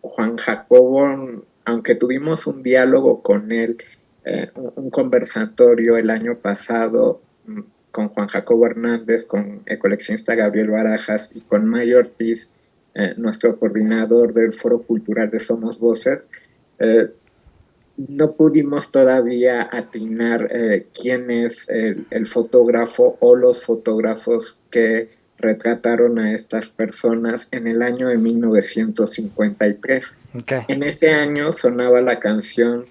Juan Jacobo, aunque tuvimos un diálogo con él, un conversatorio el año pasado con Juan Jacobo Hernández, con el coleccionista Gabriel Barajas y con May Ortiz, nuestro coordinador del Foro Cultural de Somos Voces, no pudimos todavía atinar quién es el fotógrafo o los fotógrafos que retrataron a estas personas en el año de 1953. Okay. En ese año sonaba la canción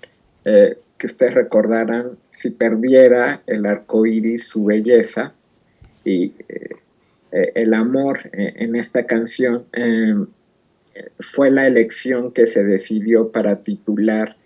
que ustedes recordarán, Si perdiera el arco iris su belleza, y el amor en esta canción fue la elección que se decidió para titular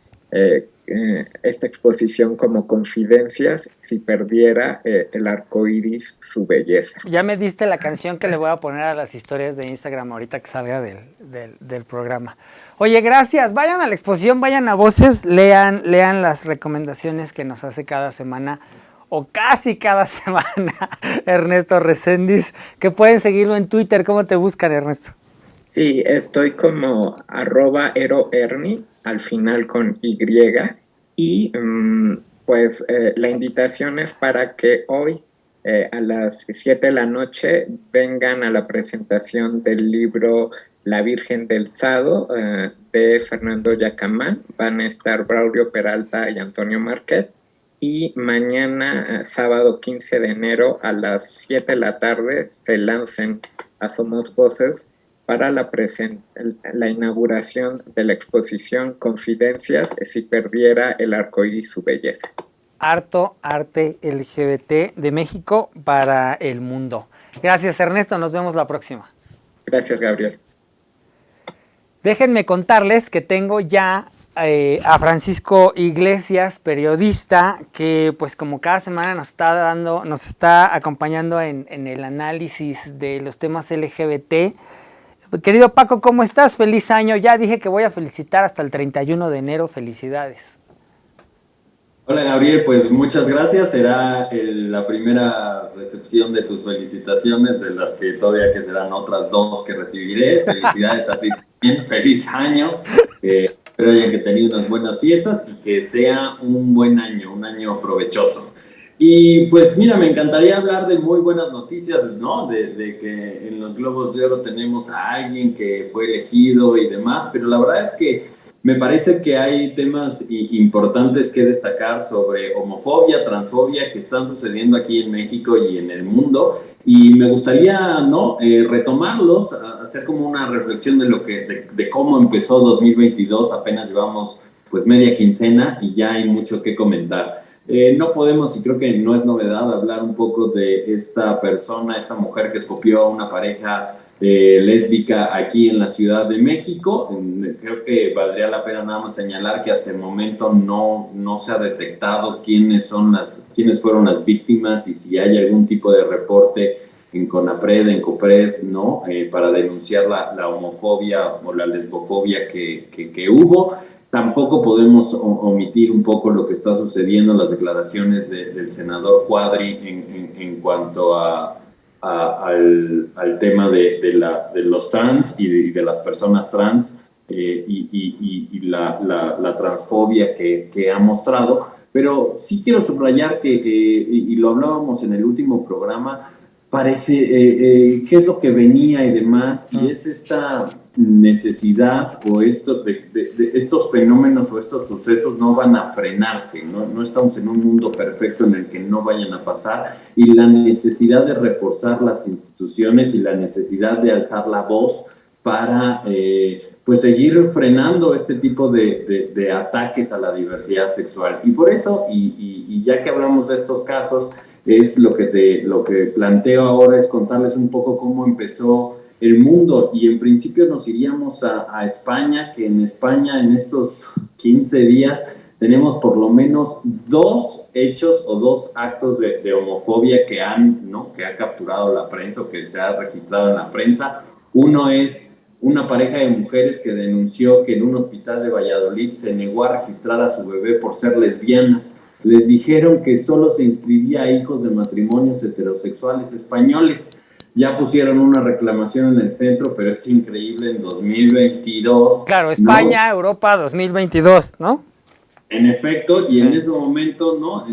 esta exposición como Confidencias, si perdiera el arco iris su belleza. Ya me diste la canción que le voy a poner a las historias de Instagram ahorita que salga del programa. Oye, gracias. Vayan a la exposición, vayan a Voces, lean las recomendaciones que nos hace cada semana o casi cada semana Ernesto Reséndiz, que pueden seguirlo en Twitter. ¿Cómo te buscan, Ernesto? Sí, estoy como @eroerni, al final con Y, y pues la invitación es para que hoy a las 7 de la noche vengan a la presentación del libro La Virgen del Sado de Fernando Yacamán. Van a estar Braulio Peralta y Antonio Marquet, Y mañana, sábado 15 de enero, a las 7 de la tarde, se lancen a Somos Voces para la inauguración de la exposición Confidencias si perdiera el arcoíris su belleza. Harto arte LGBT de México para el mundo. Gracias, Ernesto, nos vemos la próxima. Gracias, Gabriel. Déjenme contarles que tengo ya a Francisco Iglesias, periodista, que pues como cada semana nos está acompañando en el análisis de los temas LGBT. Querido Paco, ¿cómo estás? Feliz año. Ya dije que voy a felicitar hasta el 31 de enero. Felicidades. Hola Gabriel, pues muchas gracias. Será la primera recepción de tus felicitaciones, de las que todavía que serán otras 2 que recibiré. Felicidades a ti también, feliz año. Espero que tenido unas buenas fiestas y que sea un buen año, un año provechoso. Y pues mira, me encantaría hablar de muy buenas noticias, ¿no? De que en los Globos de Oro tenemos a alguien que fue elegido y demás, pero la verdad es que me parece que hay temas importantes que destacar sobre homofobia, transfobia que están sucediendo aquí en México y en el mundo, y me gustaría, ¿no? Retomarlos, hacer como una reflexión de cómo empezó 2022. Apenas llevamos pues media quincena y ya hay mucho que comentar. No podemos, y creo que no es novedad, hablar un poco de esta persona, esta mujer que escogió a una pareja lésbica aquí en la Ciudad de México. Creo que valdría la pena nada más señalar que hasta el momento no se ha detectado quiénes fueron las víctimas y si hay algún tipo de reporte en CONAPRED, en COPRED, ¿no? Para denunciar la homofobia o la lesbofobia que hubo. Tampoco podemos omitir un poco lo que está sucediendo, las declaraciones del senador Cuadri en cuanto al tema de los trans y de las personas trans y la transfobia que ha mostrado. Pero sí quiero subrayar y lo hablábamos en el último programa, parece qué es lo que venía y demás, y es esta necesidad o estos fenómenos o estos sucesos no van a frenarse, no estamos en un mundo perfecto en el que no vayan a pasar, y la necesidad de reforzar las instituciones y la necesidad de alzar la voz para pues seguir frenando este tipo de ataques a la diversidad sexual. Y por eso, y ya que hablamos de estos casos, es lo que planteo ahora es contarles un poco cómo empezó el mundo, y en principio nos iríamos a España, que en España en estos 15 días tenemos por lo menos 2 hechos o 2 actos de homofobia que ha capturado la prensa o que se ha registrado en la prensa. Uno es una pareja de mujeres que denunció que en un hospital de Valladolid se negó a registrar a su bebé por ser lesbianas. Les dijeron que solo se inscribía a hijos de matrimonios heterosexuales españoles. Ya pusieron una reclamación en el centro, pero es increíble, en 2022. Claro, España, ¿no? Europa 2022, ¿no? En efecto, y sí. En ese momento, ¿no?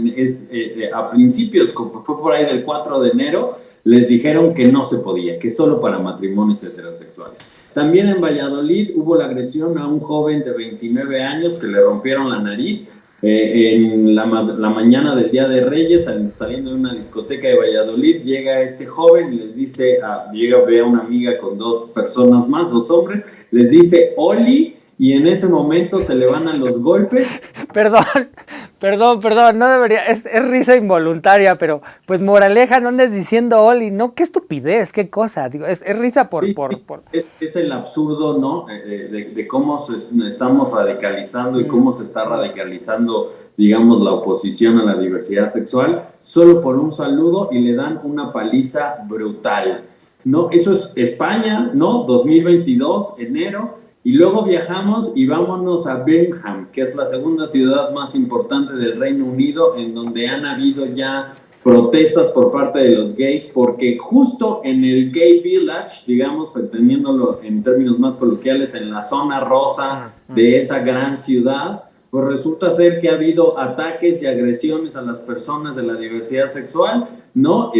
A principios, fue por ahí del 4 de enero, les dijeron que no se podía, que solo para matrimonios heterosexuales. También en Valladolid hubo la agresión a un joven de 29 años que le rompieron la nariz. En la mañana del Día de Reyes, saliendo de una discoteca de Valladolid, llega este joven y les dice, ve a una amiga con 2 personas más, 2 hombres, les dice Oli, y en ese momento se le van a los golpes. Perdón, no debería, es risa involuntaria, pero pues moraleja, no andes diciendo Oli, no, qué estupidez, qué cosa, digo, es risa por... Es el absurdo, ¿no? De cómo estamos radicalizando y cómo se está radicalizando, digamos, la oposición a la diversidad sexual, solo por un saludo, y le dan una paliza brutal, ¿no? Eso es España, ¿no? 2022, enero. Y luego viajamos y vámonos a Birmingham, que es la segunda ciudad más importante del Reino Unido, en donde han habido ya protestas por parte de los gays, porque justo en el Gay Village, digamos, entendiéndolo en términos más coloquiales, en la zona rosa de esa gran ciudad, pues resulta ser que ha habido ataques y agresiones a las personas de la diversidad sexual, ¿no?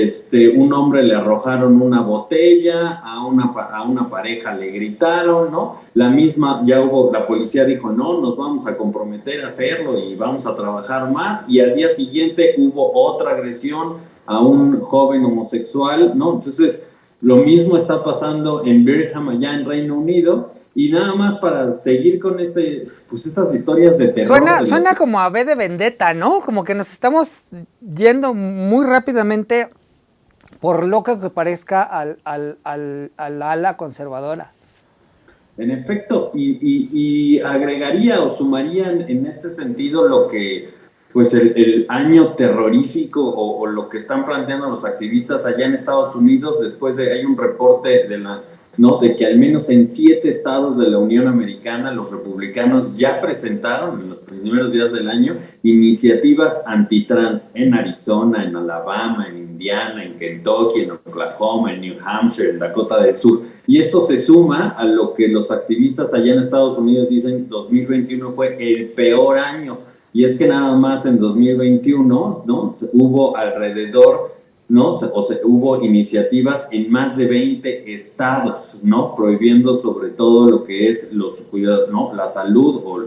Un hombre le arrojaron una botella, a una pareja le gritaron, ¿no? La policía dijo, no, nos vamos a comprometer a hacerlo y vamos a trabajar más, y al día siguiente hubo otra agresión a un joven homosexual, ¿no? Entonces, lo mismo está pasando en Birmingham, allá en Reino Unido. Y nada más para seguir con estas historias de terror. Suena como a V de Vendetta, ¿no? Como que nos estamos yendo muy rápidamente, por loca que parezca, al ala conservadora. En efecto, y agregaría o sumaría en este sentido lo que, pues el año terrorífico o lo que están planteando los activistas allá en Estados Unidos, hay un reporte de que al menos en 7 estados de la Unión Americana los republicanos ya presentaron en los primeros días del año iniciativas antitrans en Arizona, en Alabama, en Indiana, en Kentucky, en Oklahoma, en New Hampshire, en Dakota del Sur. Y esto se suma a lo que los activistas allá en Estados Unidos dicen 2021 fue el peor año. Y es que nada más en 2021, ¿no? Hubo alrededor, ¿no? Hubo iniciativas en más de 20 estados, ¿no? Prohibiendo sobre todo lo que es los cuidados, ¿no? La salud o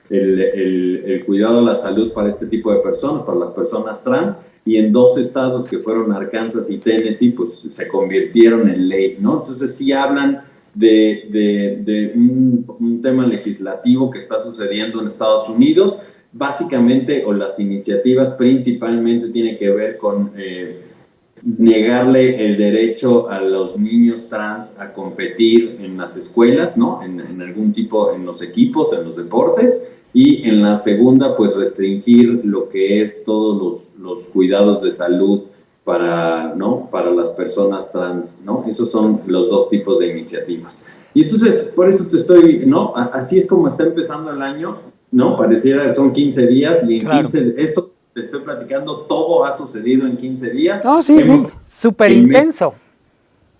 el cuidado de la salud para este tipo de personas, para las personas trans, y en 2 estados que fueron Arkansas y Tennessee, pues se convirtieron en ley, ¿no? Entonces sí hablan de un tema legislativo que está sucediendo en Estados Unidos, básicamente, o las iniciativas principalmente tienen que ver con negarle el derecho a los niños trans a competir en las escuelas, ¿no? En algún tipo, en los equipos, en los deportes, y en la segunda, pues restringir lo que es todos los cuidados de salud para las personas trans, ¿no? Esos son los 2 tipos de iniciativas. Y entonces, por eso ¿no? Así es como está empezando el año, ¿no? Pareciera que son 15 días y en claro. 15, esto te estoy platicando, todo ha sucedido en 15 días. No, sí, súper intenso.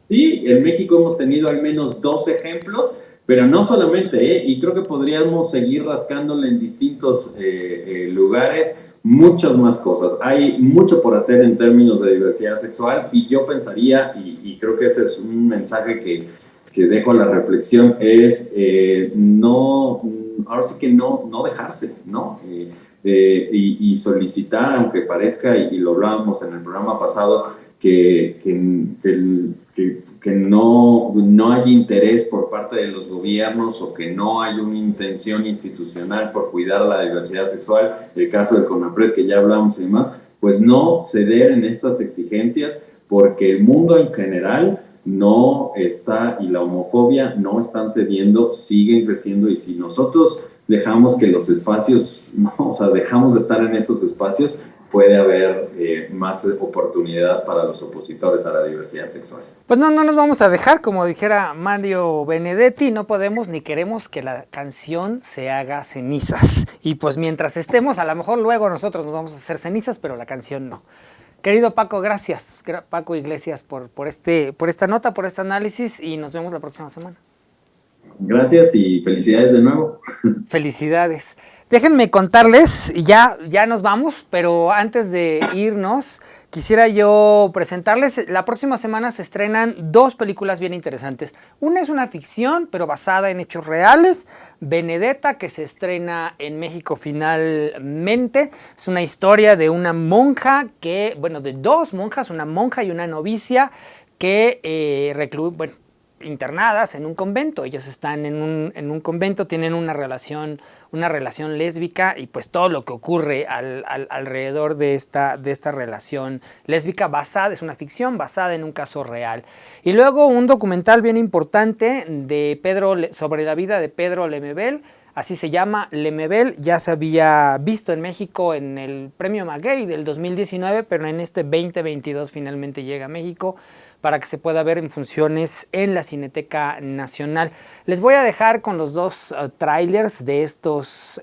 Sí, en México hemos tenido al menos 2 ejemplos, pero no solamente, y creo que podríamos seguir rascándole en distintos lugares, muchas más cosas. Hay mucho por hacer en términos de diversidad sexual, y yo pensaría, y creo que ese es un mensaje que dejo a la reflexión, es ahora sí que no dejarse, ¿no? Y solicitar, aunque parezca, y lo hablábamos en el programa pasado, que no hay interés por parte de los gobiernos, o que no hay una intención institucional por cuidar la diversidad sexual, el caso del CONAPRED que ya hablamos y demás, pues no ceder en estas exigencias, porque el mundo en general no está, y la homofobia no están cediendo, siguen creciendo, y si nosotros dejamos que los espacios, dejamos de estar en esos espacios, puede haber más oportunidad para los opositores a la diversidad sexual. Pues no nos vamos a dejar, como dijera Mario Benedetti, no podemos ni queremos que la canción se haga cenizas. Y pues mientras estemos, a lo mejor luego nosotros nos vamos a hacer cenizas, pero la canción no. Querido Paco, gracias, Paco Iglesias, por esta nota, por este análisis, y nos vemos la próxima semana. Gracias y felicidades de nuevo. Felicidades. Déjenme contarles, y ya nos vamos, pero antes de irnos, quisiera yo presentarles, la próxima semana se estrenan 2 películas bien interesantes. Una es una ficción, pero basada en hechos reales, Benedetta, que se estrena en México finalmente. Es una historia de una monja de 2 monjas, una monja y una novicia, que internadas en un convento. Ellas están en un convento, tienen una relación lésbica, y pues todo lo que ocurre alrededor de esta relación lésbica es una ficción basada en un caso real. Y luego un documental bien importante sobre la vida de Pedro Lemebel. Así se llama, Lemebel. Ya se había visto en México en el Premio Maguey del 2019, pero en este 2022 finalmente llega a México para que se pueda ver en funciones en la Cineteca Nacional. Les voy a dejar con los 2 trailers de estos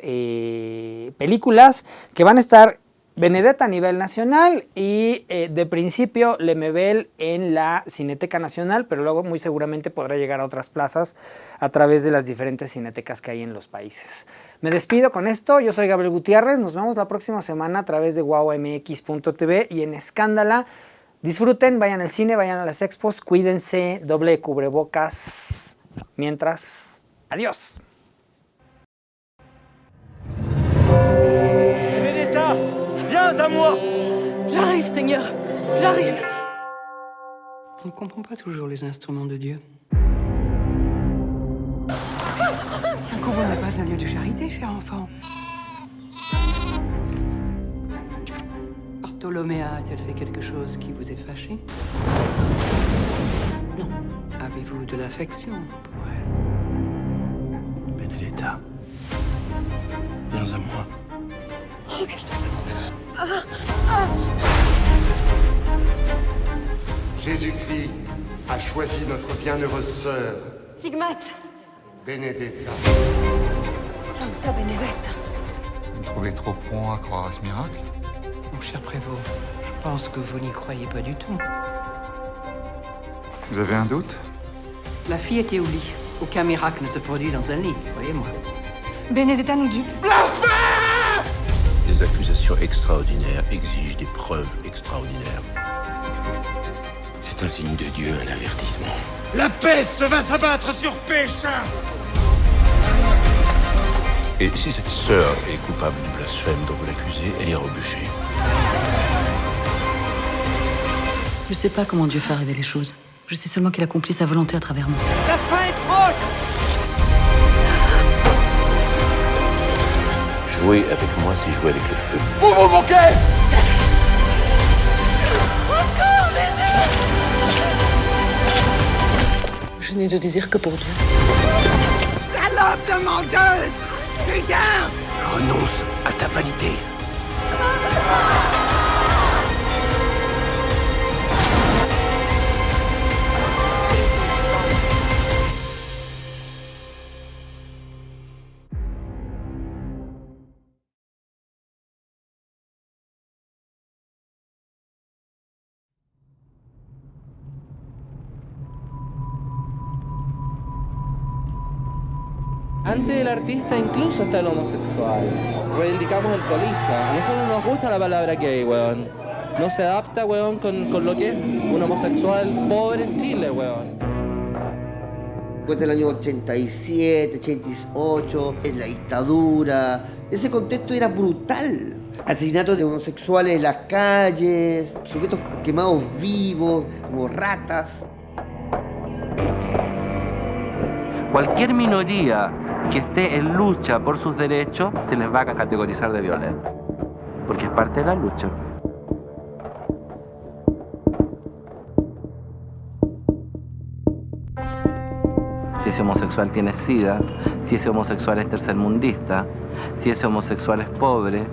películas, que van a estar Benedetta a nivel nacional y de principio Lemebel en la Cineteca Nacional, pero luego muy seguramente podrá llegar a otras plazas a través de las diferentes cinetecas que hay en los países. Me despido con esto. Yo soy Gabriel Gutiérrez. Nos vemos la próxima semana a través de wowmx.tv y en Escándala. Disfruten, vayan al cine, vayan a las expos, cuídense, doble cubrebocas. Mientras, adiós. Benedetta, viens à moi! J'arrive, Seigneur, j'arrive. On ne comprend pas toujours les instruments de Dieu. Un couvent n'est pas un lieu de charité, cher enfant. Bartholoméa a-t-elle fait quelque chose qui vous ait fâché? Non. Avez-vous de l'affection pour elle? Benedetta, viens à moi. Jésus-Christ a choisi notre bienheureuse sœur, Stigmate. Benedetta. Santa Benedetta. Vous me trouvez trop prompt à croire à ce miracle? Mon cher Prévost, je pense que vous n'y croyez pas du tout. Vous avez un doute? La fille était au lit. Aucun miracle ne se produit dans un lit, croyez-moi. Benedetta nous dupe. Des accusations extraordinaires exigent des preuves extraordinaires. C'est un signe de Dieu, un avertissement. La peste va s'abattre sur Péchin! Et si cette sœur est coupable du blasphème dont vous l'accusez, elle est rebûchée. Je sais pas comment Dieu fait arriver les choses. Je sais seulement qu'il accomplit sa volonté à travers moi. La fin est proche! Jouer avec moi, c'est jouer avec le feu. Vous vous moquez! Je n'ai de désir que pour Dieu. Salope de menteuse! Putain! Renonce à ta vanité. Antes del artista incluso está el homosexual. Reivindicamos el coliza. A nosotros no nos gusta la palabra gay, weón. No se adapta, weón, con lo que es un homosexual pobre en Chile, weón. Después del año 87, 88, en la dictadura, ese contexto era brutal. Asesinatos de homosexuales en las calles, sujetos quemados vivos, como ratas. Cualquier minoría que esté en lucha por sus derechos se les va a categorizar de violenta, porque es parte de la lucha. Si ese homosexual tiene SIDA, si ese homosexual es tercermundista, si ese homosexual es pobre,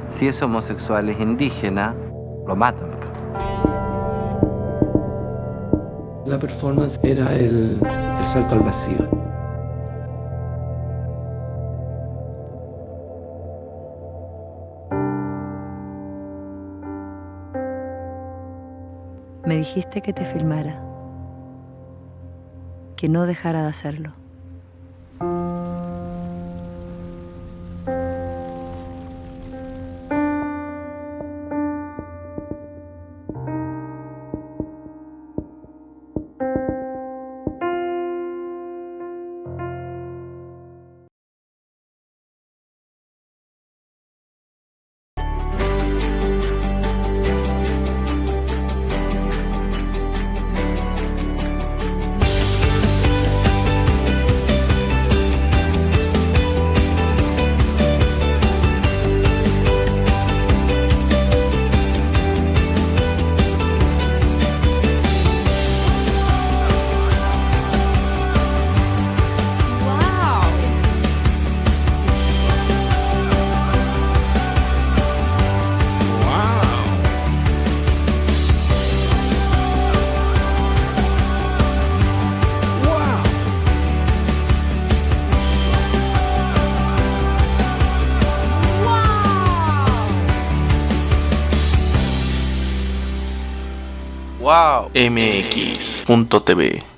si ese homosexual es indígena, lo matan. La performance era el salto al vacío. Me dijiste que te filmara, que no dejara de hacerlo. wowmx.tv